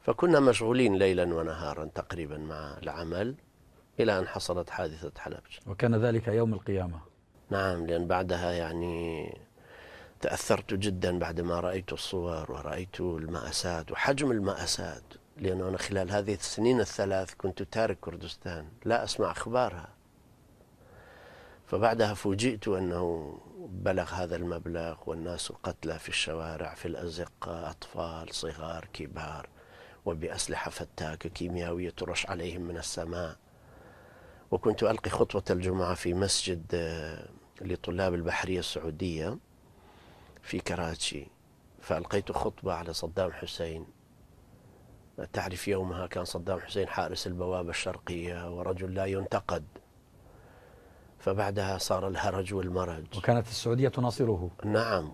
فكنا مشغولين ليلا ونهارا تقريبا مع العمل إلى أن حصلت حادثة حلبجة. وكان ذلك يوم القيامة. نعم، لأن بعدها يعني تأثرت جدا بعدما رأيت الصور ورأيت المأساة وحجم المأساة، لأنه أنا خلال هذه السنين الثلاث كنت تارك كردستان، لا أسمع أخبارها. فبعدها فوجئت أنه بلغ هذا المبلغ والناس قتلى في الشوارع، في الأزقة، أطفال صغار كبار، وبأسلحة فتاكة كيميائية ترش عليهم من السماء. وكنت ألقي خطبة الجمعة في مسجد لطلاب البحرية السعودية في كراتشي، فألقيت خطبة على صدام حسين. تعرف يومها كان صدام حسين حارس البوابة الشرقية ورجل لا ينتقد، فبعدها صار الهرج والمرج. وكانت السعودية تناصره. نعم،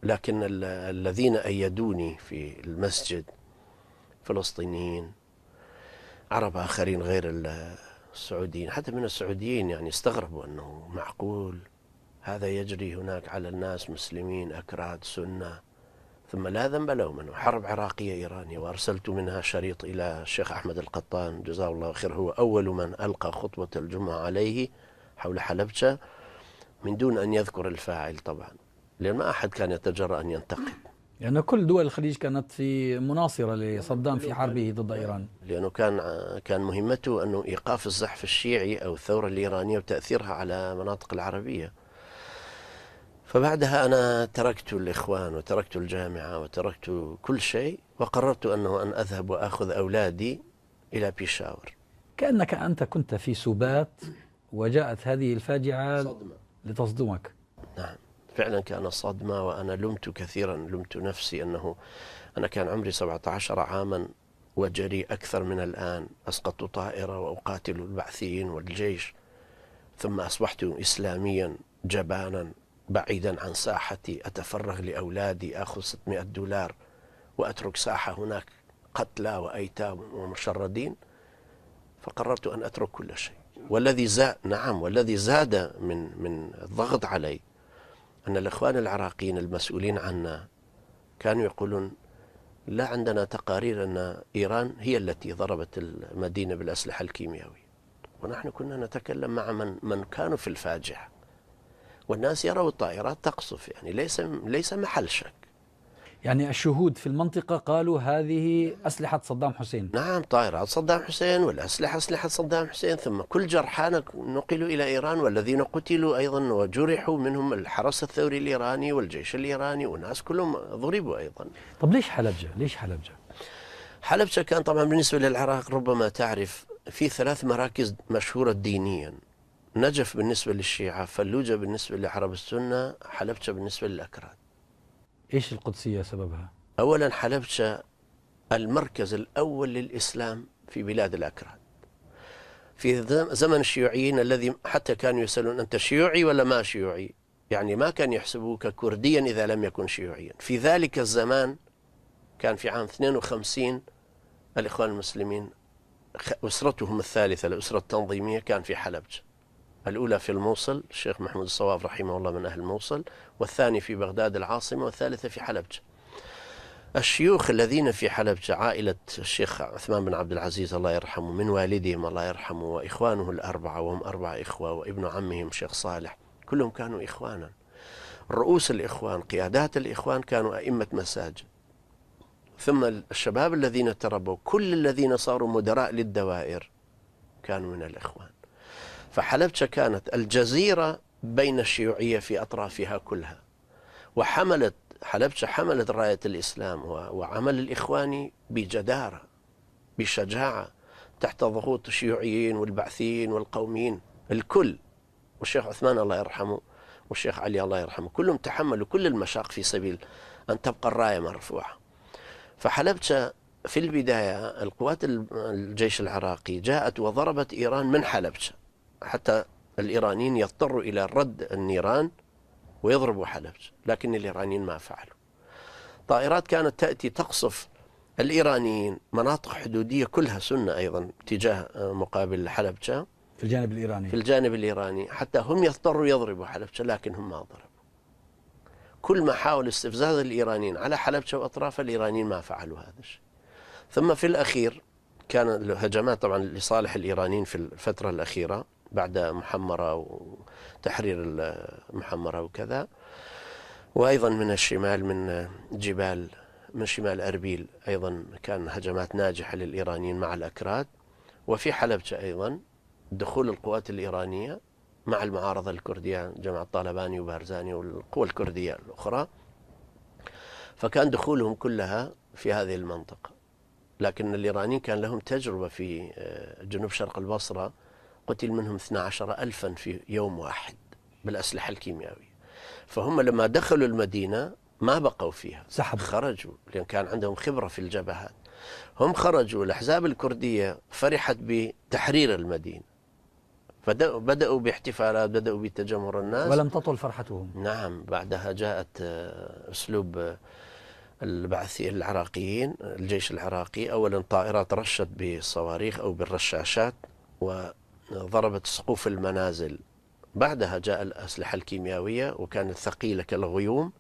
لكن الذين أيدوني في المسجد فلسطينيين، عرب آخرين غير السعوديين، حتى من السعوديين يعني استغربوا أنه معقول هذا يجري هناك على الناس مسلمين أكراد سنة، ثم لا ذنب لهم، أنه حرب عراقية إيرانية. وأرسلت منها شريط إلى الشيخ أحمد القطان جزاه الله خير، هو أول من ألقى خطبة الجمعة عليه حول حلبجة من دون أن يذكر الفاعل طبعا، لأن ما أحد كان يتجرأ أن ينتقد، لأن كل دول الخليج كانت في مناصرة لصدام في حربه ضد إيران، لأنه كان مهمته أنه إيقاف الزحف الشيعي أو الثورة الإيرانية وتأثيرها على المناطق العربية. فبعدها أنا تركت الإخوان وتركت الجامعة وتركت كل شيء، وقررت أن أذهب وأخذ أولادي إلى بيشاور. كأنك أنت كنت في سبات وجاءت هذه الفاجعة صدمة لتصدمك. نعم، فعلا كان صدمة، وأنا لمت كثيرا، لمت نفسي أنه أنا كان عمري 17 عاما وجري أكثر من الآن، أسقط طائرة وأقاتل البعثيين والجيش، ثم أصبحت إسلاميا جبانا بعيدا عن ساحتي، أتفرغ لأولادي، أخذ $600 وأترك ساحة هناك قتلى وأيتام ومشردين. فقررت أن أترك كل شيء. والذي زاد من الضغط علي أن الإخوان العراقيين المسؤولين عنا كانوا يقولون لا، عندنا تقارير أن إيران هي التي ضربت المدينة بالأسلحة الكيميائية، ونحن كنا نتكلم مع من كانوا في الفاجعة، والناس يروا الطائرات تقصف، يعني ليس محل شك. يعني الشهود في المنطقة قالوا هذه أسلحة صدام حسين. نعم، طائرات صدام حسين والأسلحة أسلحة صدام حسين، ثم كل جرحانا نقلوا إلى إيران، والذين قتلوا أيضا وجرحوا منهم الحرس الثوري الإيراني والجيش الإيراني، والناس كلهم ضربوا أيضا. طب ليش حلبجة؟ ليش حلبجة؟ حلبجة كان طبعا بالنسبة للعراق ربما تعرف في 3 مراكز مشهورة دينيا: نجف بالنسبة للشيعة، فلوجة بالنسبة لعرب السنة، حلبجة بالنسبة للأكراد. إيش القدسية سببها؟ أولا حلبجة المركز الأول للإسلام في بلاد الأكراد في زمن الشيوعيين، الذي حتى كانوا يسألون أنت شيوعي ولا ما شيوعي، يعني ما كان يحسبوك كرديا إذا لم يكن شيوعيا. في ذلك الزمان كان في عام 52 الإخوان المسلمين أسرتهم الثالثة، الأسرة التنظيمية، كان في حلبجة. الأولى في الموصل، الشيخ محمود الصواب رحمه الله من أهل الموصل، والثاني في بغداد العاصمة، والثالثة في حلبجة. الشيوخ الذين في حلبجة عائلة الشيخ عثمان بن عبد العزيز الله يرحمه، من والدهم الله يرحمه وإخوانه الأربعة، وهم 4 إخوة، وابن عمهم شيخ صالح، كلهم كانوا إخوانا. رؤوس الإخوان، قيادات الإخوان كانوا أئمة مساجد، ثم الشباب الذين تربوا، كل الذين صاروا مدراء للدوائر كانوا من الإخوان. فحلبجة كانت الجزيرة بين الشيوعية في أطرافها كلها، حلبجة حملت راية الإسلام وعمل الإخواني بجدارة بشجاعة تحت ضغوط الشيوعيين والبعثيين والقوميين الكل، والشيخ عثمان الله يرحمه والشيخ علي الله يرحمه، كلهم تحملوا كل المشاق في سبيل أن تبقى الراية مرفوعة. فحلبجة في البداية القوات الجيش العراقي جاءت وضربت إيران من حلبجة، حتى الإيرانيين يضطروا إلى رد النيران ويضربوا حلبجة، لكن الإيرانيين ما فعلوا. طائرات كانت تأتي تقصف الإيرانيين مناطق حدودية كلها سنة أيضا تجاه مقابل حلبجة في الجانب الإيراني، في الجانب الإيراني، حتى هم يضطروا يضربوا حلبجة، لكن هم ما ضربوا. كل ما حاول استفزاز الإيرانيين على حلبجة وأطرافها، الإيرانيين ما فعلوا هذا الشيء. ثم في الأخير كان الهجمات طبعا لصالح الإيرانيين في الفترة الأخيرة بعد محمرة وتحرير محمرة وكذا، وأيضا من الشمال من شمال أربيل أيضا كان هجمات ناجحة للإيرانيين مع الأكراد، وفي حلبجة أيضا دخول القوات الإيرانية مع المعارضة الكردية جماعة طالباني وبارزاني والقوى الكردية الأخرى، فكان دخولهم كلها في هذه المنطقة. لكن الإيرانيين كان لهم تجربة في جنوب شرق البصرة، قتل منهم 12,000 في يوم واحد بالأسلحة الكيميائية، فهم لما دخلوا المدينة ما بقوا فيها، خرجوا لأن كان عندهم خبرة في الجبهات. هم خرجوا، الأحزاب الكردية فرحت بتحرير المدينة، بدأوا باحتفالات، بدأوا بتجمهر الناس، ولم تطل فرحتهم. نعم، بعدها جاءت أسلوب البعثي العراقيين، الجيش العراقي، أولا طائرات رشت بالصواريخ أو بالرشاشات وضربت سقوف المنازل، بعدها جاء الأسلحة الكيميائية وكانت ثقيلة كالغيوم،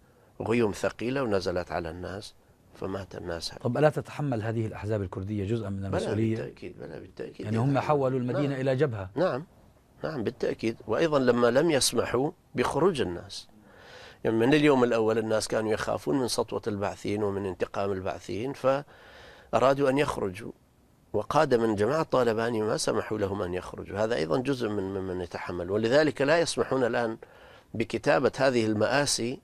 غيوم ثقيلة ونزلت على الناس فمات الناس. طب ألا تتحمل هذه الأحزاب الكردية جزءا من المسؤولية؟ بلا بالتأكيد يعني هم حولوا المدينة إلى جبهة. نعم بالتأكيد. وأيضا لما لم يسمحوا بخروج الناس، يعني من اليوم الأول الناس كانوا يخافون من سطوة البعثيين ومن انتقام البعثيين، فأرادوا أن يخرجوا، وقادة من جماعة طالباني ما سمحوا لهم أن يخرجوا. هذا أيضا جزء من يتحمل، ولذلك لا يسمحون الآن بكتابة هذه المآسي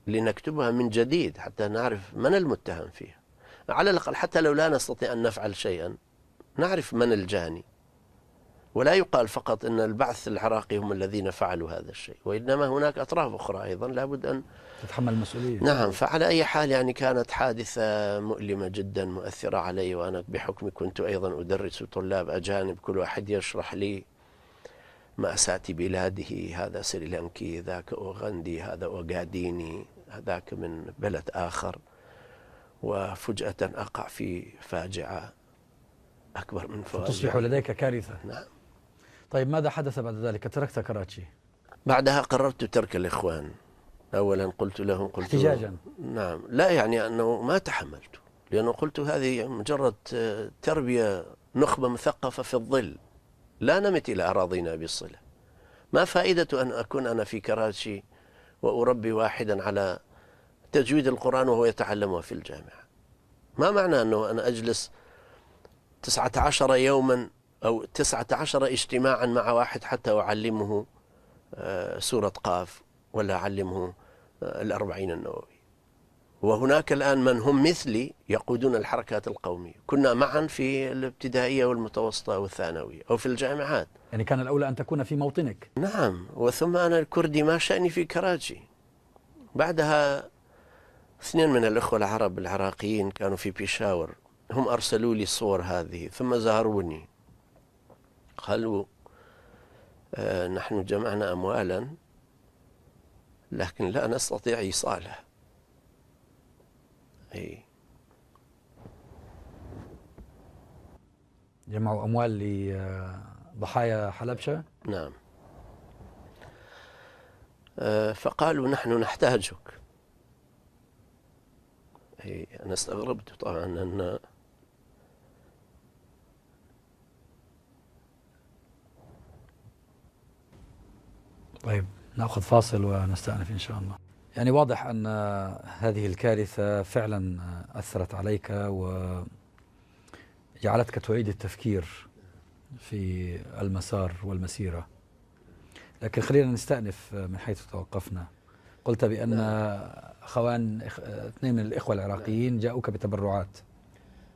لنكتبها من جديد حتى نعرف من المتهم فيها، على الأقل حتى لو لا نستطيع أن نفعل شيئا نعرف من الجاني، ولا يقال فقط أن البعث العراقي هم الذين فعلوا هذا الشيء، وإنما هناك أطراف أخرى أيضا لابد أن تتحمل المسؤولية. نعم. فعلى أي حال يعني كانت حادثة مؤلمة جدا مؤثرة علي، وأنا بحكمي كنت أيضا أدرس طلاب أجانب، كل واحد يشرح لي مأساة بلاده، هذا سريلانكي، ذاك أوغندي، هذا أوغاديني، هذاك من بلد آخر، وفجأة أقع في فاجعة أكبر من فاجعة، تصبح لديك كارثة. نعم. طيب ماذا حدث بعد ذلك؟ تركت كراتشي؟ بعدها قررت ترك الإخوان. أولا قلت لهم احتجاجا. نعم، لا يعني أنه ما تحملت، لأنه قلت هذه مجرد تربية نخبة مثقفة في الظل، لا نمت إلى أراضينا بالصلة. ما فائدة أن أكون أنا في كراتشي وأربي واحدا على تجويد القرآن وهو يتعلمه في الجامعة؟ ما معنى أنه أنا أجلس 19 يوما أو 19 اجتماعا مع واحد حتى أعلمه سورة قاف ولا أعلمه 40 النووي، وهناك الآن من هم مثلي يقودون الحركات القومية، كنا معا في الابتدائية والمتوسطة والثانوية أو في الجامعات. يعني كان الأولى أن تكون في موطنك. نعم. وثم أنا الكردي ما شأني في كراتشي. بعدها 2 من الأخوة العرب العراقيين كانوا في بيشاور، هم أرسلوا لي الصور هذه، ثم زاروني قالوا نحن جمعنا أموالا لكن لا نستطيع إيصالها. جمعوا أموال لضحايا حلبشة؟ نعم. فقالوا نحن نحتاجك. أنا استغربت طبعا أن طيب نأخذ فاصل ونستأنف إن شاء الله. يعني واضح أن هذه الكارثة فعلا أثرت عليك وجعلتك تعيد التفكير في المسار والمسيرة، لكن خلينا نستأنف من حيث توقفنا. قلت بأن أخوان 2 من الإخوة العراقيين جاءوك بتبرعات.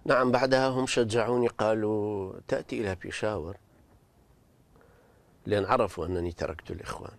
نعم. بعدها هم شجعوني، قالوا تأتي إلى بيشاور، لأن عرفوا أنني تركت الإخوان.